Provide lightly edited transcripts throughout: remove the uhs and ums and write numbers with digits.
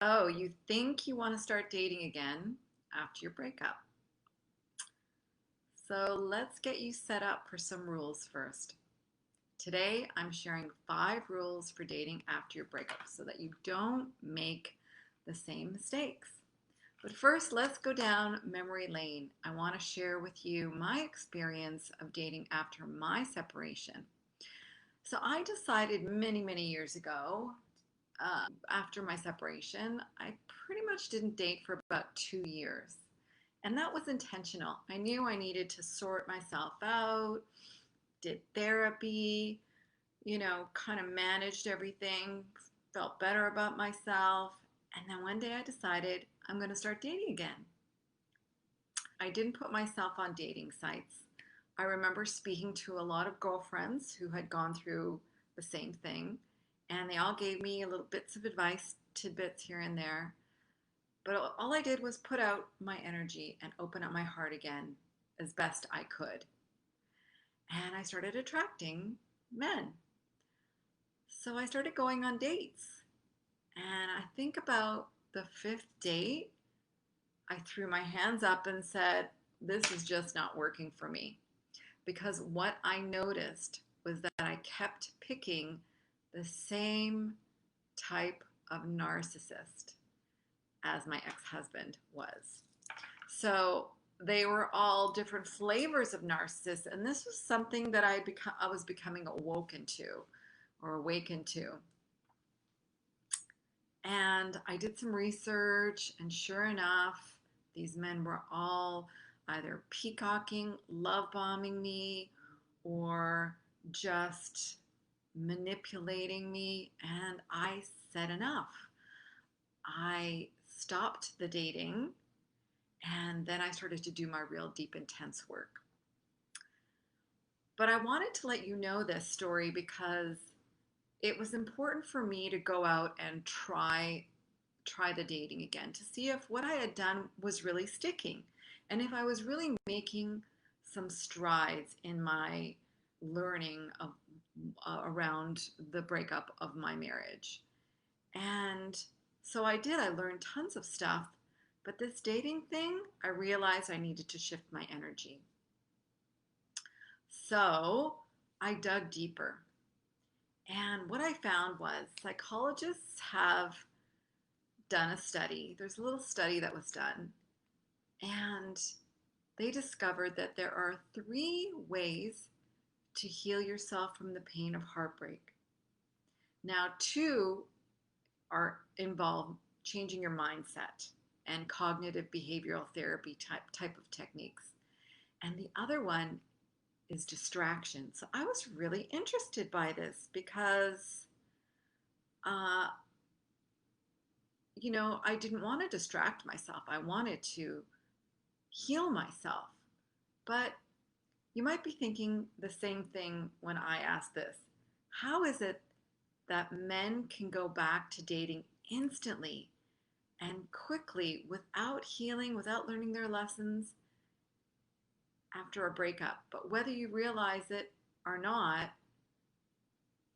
Oh, you think you want to start dating again after your breakup. So let's get you set up for some rules first. Today, I'm sharing 5 rules for dating after your breakup so that you don't make the same mistakes. But first, let's go down memory lane. I want to share with you my experience of dating after my separation. So I decided many, many years ago after my separation, I pretty much didn't date for about 2 years. And that was intentional. I knew I needed to sort myself out, did therapy, kind of managed everything, felt better about myself. And then one day I decided I'm going to start dating again. I didn't put myself on dating sites. I remember speaking to a lot of girlfriends who had gone through the same thing, and they all gave me a little bits of advice, tidbits here and there. But all I did was put out my energy and open up my heart again as best I could. And I started attracting men. So I started going on dates. And I think about the fifth date, I threw my hands up and said, this is just not working for me. Because what I noticed was that I kept picking the same type of narcissist as my ex husband was. So they were all different flavors of narcissists, and this was something that I was becoming awoken to or awakened to. And I did some research, and sure enough, these men were all either peacocking, love bombing me, or just manipulating me. And I said enough. I stopped the dating, and then I started to do my real deep, intense work. But I wanted to let you know this story because it was important for me to go out and try the dating again to see if what I had done was really sticking and if I was really making some strides in my learning of around the breakup of my marriage. And so I did. I learned tons of stuff, but this dating thing, I realized I needed to shift my energy. So I dug deeper. And what I found was psychologists have done a study. There's a little study that was done, and they discovered that there are 3 ways to heal yourself from the pain of heartbreak. Now, 2 are involved changing your mindset and cognitive behavioral therapy type of techniques. And the other one is distraction. So I was really interested by this because uh, I didn't want to distract myself. I wanted to heal myself. But you might be thinking the same thing when I ask this. How is it that men can go back to dating instantly and quickly without healing, without learning their lessons after a breakup? But whether you realize it or not,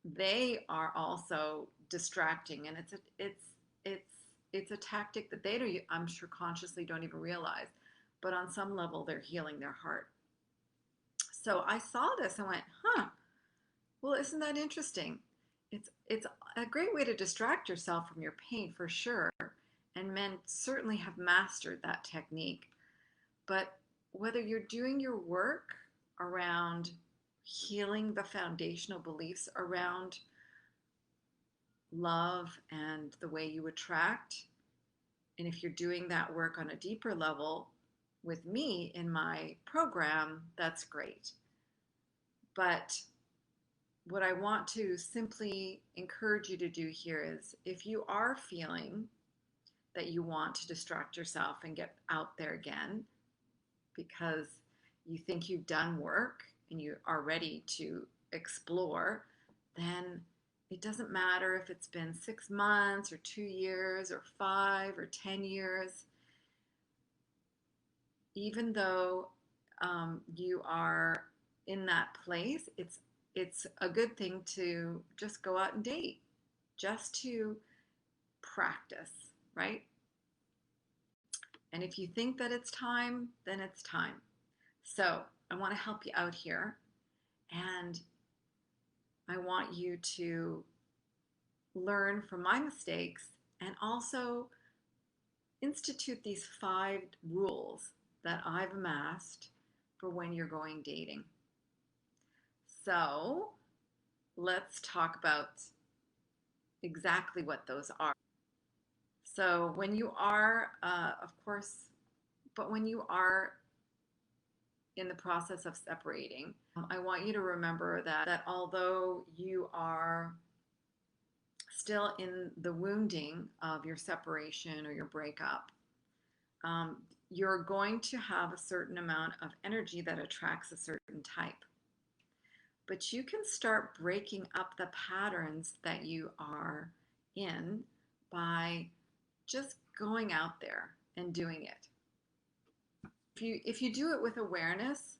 they are also distracting, and it's it's a tactic that they don't, I'm sure, consciously don't even realize, but on some level they're healing their heart. So I saw this and went, huh, well, isn't that interesting? It's a great way to distract yourself from your pain for sure, and men certainly have mastered that technique. But whether you're doing your work around healing the foundational beliefs around love and the way you attract, and if you're doing that work on a deeper level with me in my program, that's great. But what I want to simply encourage you to do here is if you are feeling that you want to distract yourself and get out there again because you think you've done work and you are ready to explore, then it doesn't matter if it's been 6 months or 2 years or 5 or 10 years. Even though you are in that place, it's a good thing to just go out and date, just to practice. right? And if you think that it's time, then it's time. So I want to help you out here. And I want you to learn from my mistakes and also institute these 5 rules that I've amassed for when you're going dating. So let's talk about exactly what those are. So when you are, of course, but when you are in the process of separating, I want you to remember that although you are still in the wounding of your separation or your breakup, um, you're going to have a certain amount of energy that attracts a certain type. But you can start breaking up the patterns that you are in by just going out there and doing it. If you do it with awareness,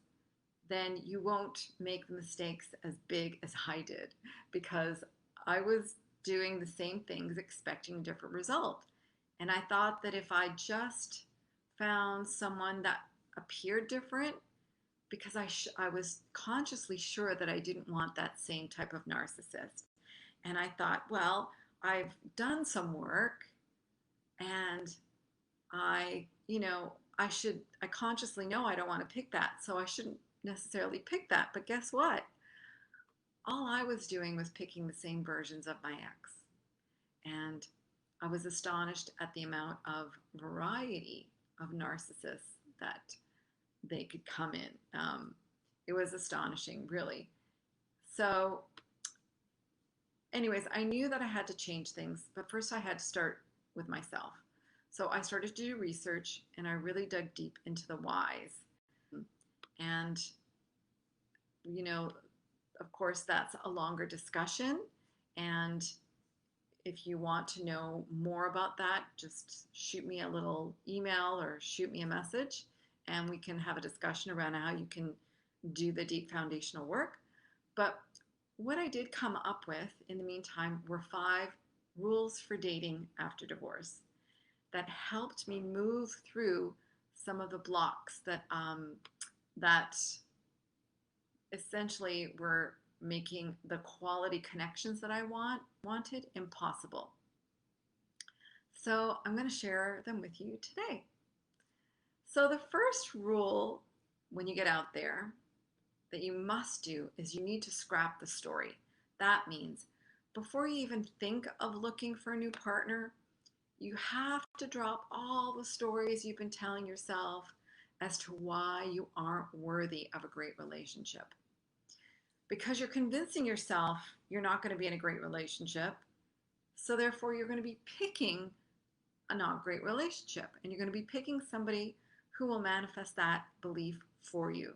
then you won't make the mistakes as big as I did, because I was doing the same things expecting a different result. And I thought that if I just found someone that appeared different, because I was consciously sure that I didn't want that same type of narcissist. And I thought, well, I've done some work and I consciously know I don't want to pick that. So I shouldn't necessarily pick that. But guess what? All I was doing was picking the same versions of my ex. And I was astonished at the amount of variety of narcissists that they could come in. It was astonishing, really. So, anyways, I knew that I had to change things, but first I had to start with myself. So I started to do research and I really dug deep into the whys. And, you know, of course, that's a longer discussion. And if you want to know more about that, just shoot me a little email or shoot me a message and we can have a discussion around how you can do the deep foundational work. But what I did come up with in the meantime were 5 rules for dating after divorce that helped me move through some of the blocks that essentially were making the quality connections that I wanted impossible. So I'm going to share them with you today. So the first rule when you get out there that you must do is you need to scrap the story. That means before you even think of looking for a new partner, you have to drop all the stories you've been telling yourself as to why you aren't worthy of a great relationship. Because you're convincing yourself you're not going to be in a great relationship, so therefore you're going to be picking a not great relationship, and you're going to be picking somebody who will manifest that belief for you.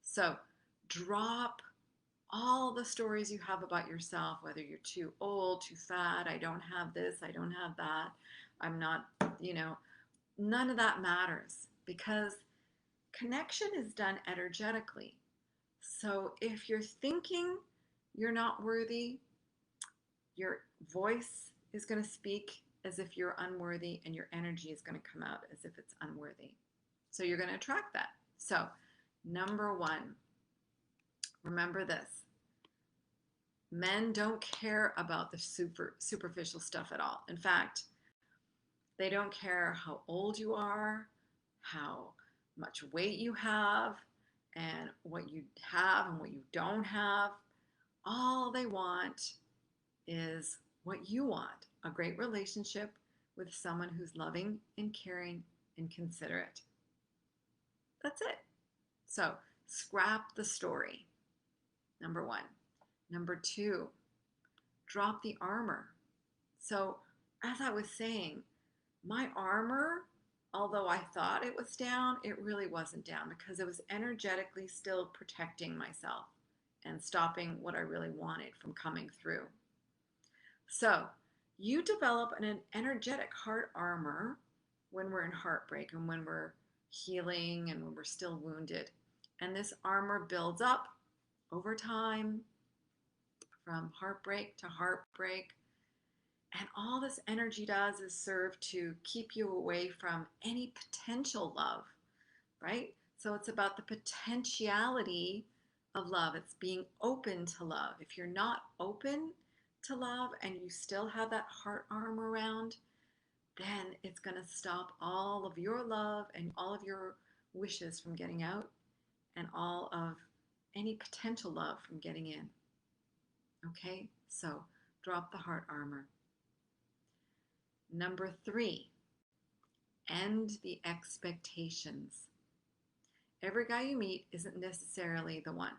So drop all the stories you have about yourself, whether you're too old, too fat, I don't have this, I don't have that, I'm not, none of that matters, because connection is done energetically. So if you're thinking you're not worthy, your voice is going to speak as if you're unworthy, and your energy is going to come out as if it's unworthy. So you're going to attract that. So, number 1, remember this. Men don't care about the superficial stuff at all. In fact, they don't care how old you are, how much weight you have, and what you have and what you don't have. All they want is what you want, a great relationship with someone who's loving and caring and considerate. That's it. So scrap the story, number 1. Number 2, drop the armor. So as I was saying, my armor, although I thought it was down, it really wasn't down, because it was energetically still protecting myself and stopping what I really wanted from coming through. So you develop an energetic heart armor when we're in heartbreak and when we're healing and when we're still wounded. And this armor builds up over time from heartbreak to heartbreak. And all this energy does is serve to keep you away from any potential love, right? So it's about the potentiality of love. It's being open to love. If you're not open to love and you still have that heart arm around, then it's going to stop all of your love and all of your wishes from getting out and all of any potential love from getting in. Okay? So drop the heart armor. Number 3, end the expectations. Every guy you meet isn't necessarily the one.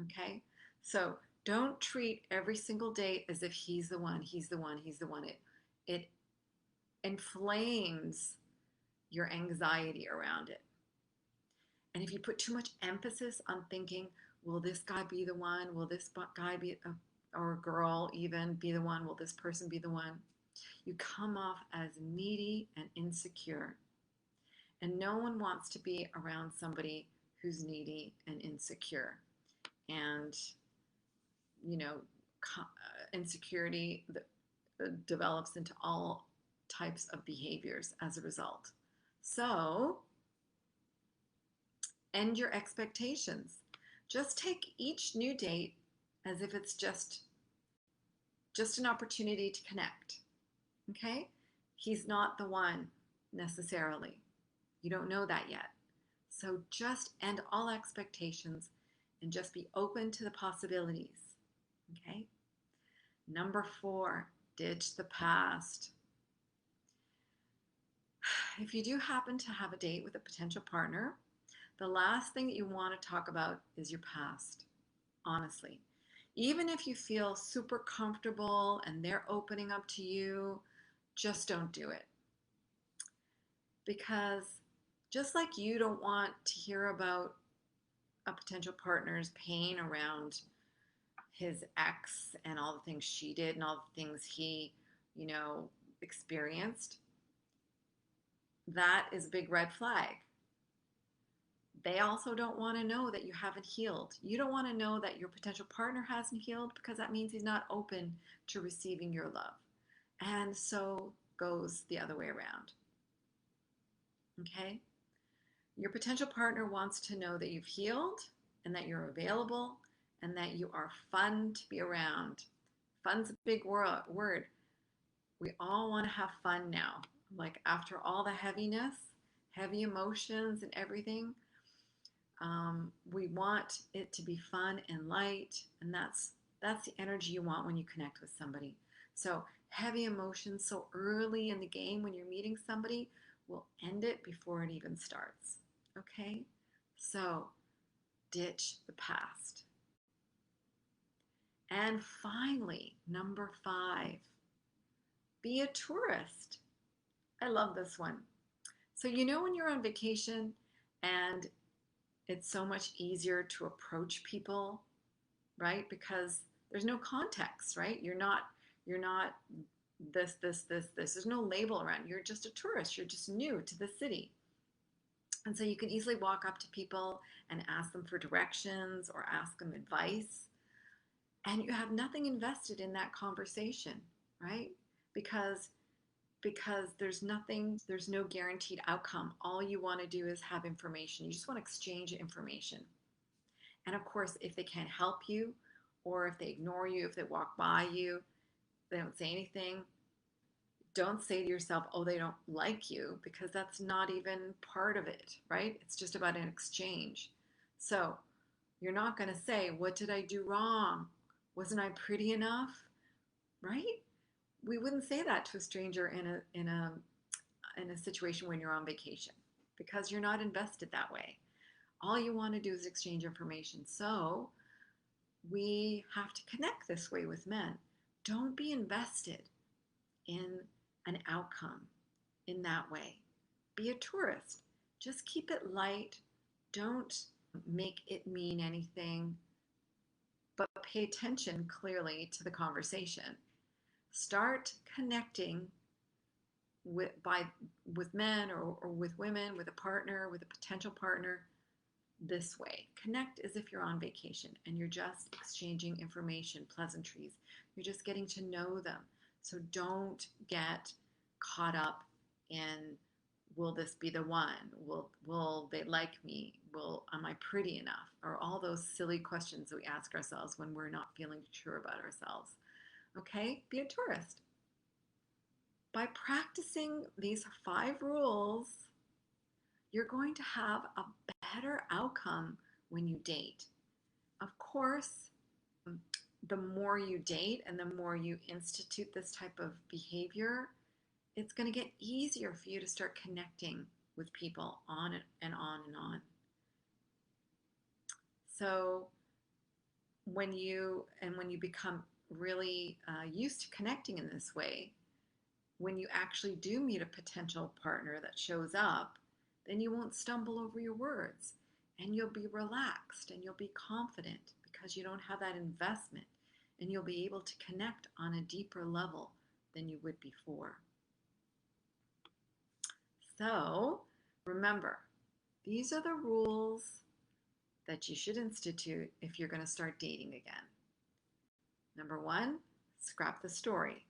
Okay? So don't treat every single date as if he's the one, he's the one, he's the one. It inflames your anxiety around it. And if you put too much emphasis on thinking, will this guy be the one? Will this guy be, or girl even, be the one? Will this person be the one? You come off as needy and insecure. And no one wants to be around somebody who's needy and insecure. And, you know, insecurity develops into all types of behaviors as a result. So, end your expectations. Just take each new date as if it's just an opportunity to connect. Okay? He's not the one necessarily. You don't know that yet. So just end all expectations and just be open to the possibilities. Okay? Number 4, ditch the past. If you do happen to have a date with a potential partner, the last thing that you want to talk about is your past, honestly. Even if you feel super comfortable and they're opening up to you, just don't do it. Because just like you don't want to hear about a potential partner's pain around his ex and all the things she did and all the things he, experienced, that is a big red flag. They also don't want to know that you haven't healed. You don't want to know that your potential partner hasn't healed, because that means he's not open to receiving your love. And so goes the other way around. Okay? Your potential partner wants to know that you've healed and that you're available and that you are fun to be around. Fun's a big word. We all want to have fun now. Like, after all the heaviness, heavy emotions and everything, we want it to be fun and light, and that's the energy you want when you connect with somebody. So heavy emotions so early in the game when you're meeting somebody will end it before it even starts. Okay? So ditch the past. And finally, number 5, be a tourist. I love this one. So when you're on vacation and it's so much easier to approach people, right? Because there's no context, right? You're not this. There's no label around. You're just a tourist. You're just new to the city. And so you can easily walk up to people and ask them for directions or ask them advice. And you have nothing invested in that conversation, right? Because there's no guaranteed outcome. All you want to do is have information. You just want to exchange information. And of course, if they can't help you, or if they ignore you, if they walk by you, they don't say anything, don't say to yourself, oh, they don't like you, because that's not even part of it, right? It's just about an exchange. So you're not going to say, what did I do wrong? Wasn't I pretty enough? Right? We wouldn't say that to a stranger in a situation when you're on vacation, because you're not invested that way. All you want to do is exchange information. So we have to connect this way with men. Don't be invested in an outcome in that way. Be a tourist. Just keep it light. Don't make it mean anything, but pay attention clearly to the conversation. Start connecting with men or with women, with a partner, with a potential partner, this way. Connect as if you're on vacation and you're just exchanging information, pleasantries. You're just getting to know them. So don't get caught up in, will this be the one? Will they like me? Am I pretty enough? Or all those silly questions that we ask ourselves when we're not feeling sure about ourselves. Okay? Be a tourist. By practicing these 5 rules, you're going to have a better outcome when you date. Of course, the more you date and the more you institute this type of behavior, it's going to get easier for you to start connecting with people on and on and on. So when you become really used to connecting in this way, when you actually do meet a potential partner that shows up, then you won't stumble over your words, and you'll be relaxed and you'll be confident because you don't have that investment, and you'll be able to connect on a deeper level than you would before. So remember, these are the rules that you should institute if you're going to start dating again. Number 1, scrap the story.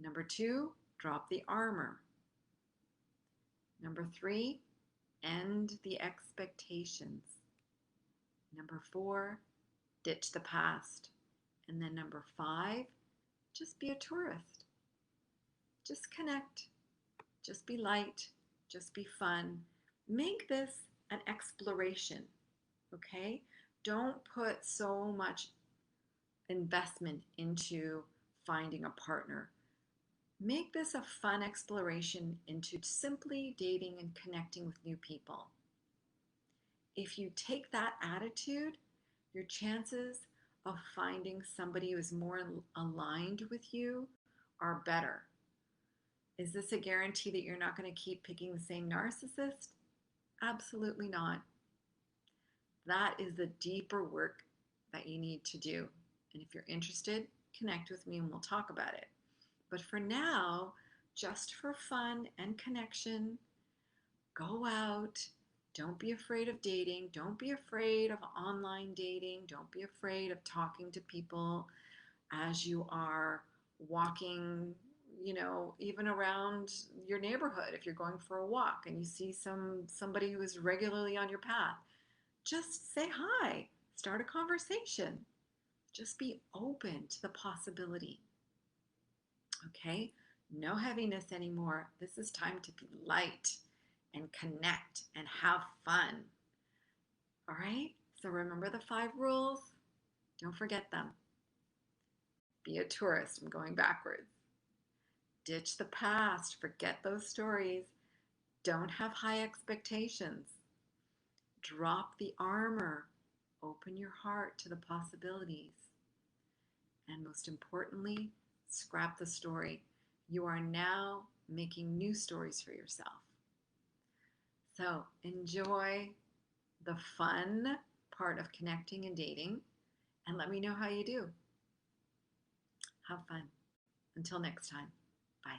Number 2, drop the armor. Number 3, end the expectations. Number 4, ditch the past. And then number 5, just be a tourist. Just connect. Just be light. Just be fun. Make this an exploration, okay? Don't put so much investment into finding a partner. Make this a fun exploration into simply dating and connecting with new people. If you take that attitude, your chances of finding somebody who is more aligned with you are better. Is this a guarantee that you're not going to keep picking the same narcissist? Absolutely not. That is the deeper work that you need to do. And if you're interested, connect with me and we'll talk about it. But for now, just for fun and connection, go out. Don't be afraid of dating. Don't be afraid of online dating. Don't be afraid of talking to people as you are walking, even around your neighborhood. If you're going for a walk and you see somebody who is regularly on your path, just say hi. Start a conversation. Just be open to the possibility. Okay? No heaviness anymore. This is time to be light and connect and have fun. All right? So remember the 5 rules. Don't forget them. Be a tourist. I'm going backwards. Ditch the past. Forget those stories. Don't have high expectations. Drop the armor. Open your heart to the possibilities. And most importantly, scrap the story. You are now making new stories for yourself. So enjoy the fun part of connecting and dating, and let me know how you do. Have fun. Until next time, bye.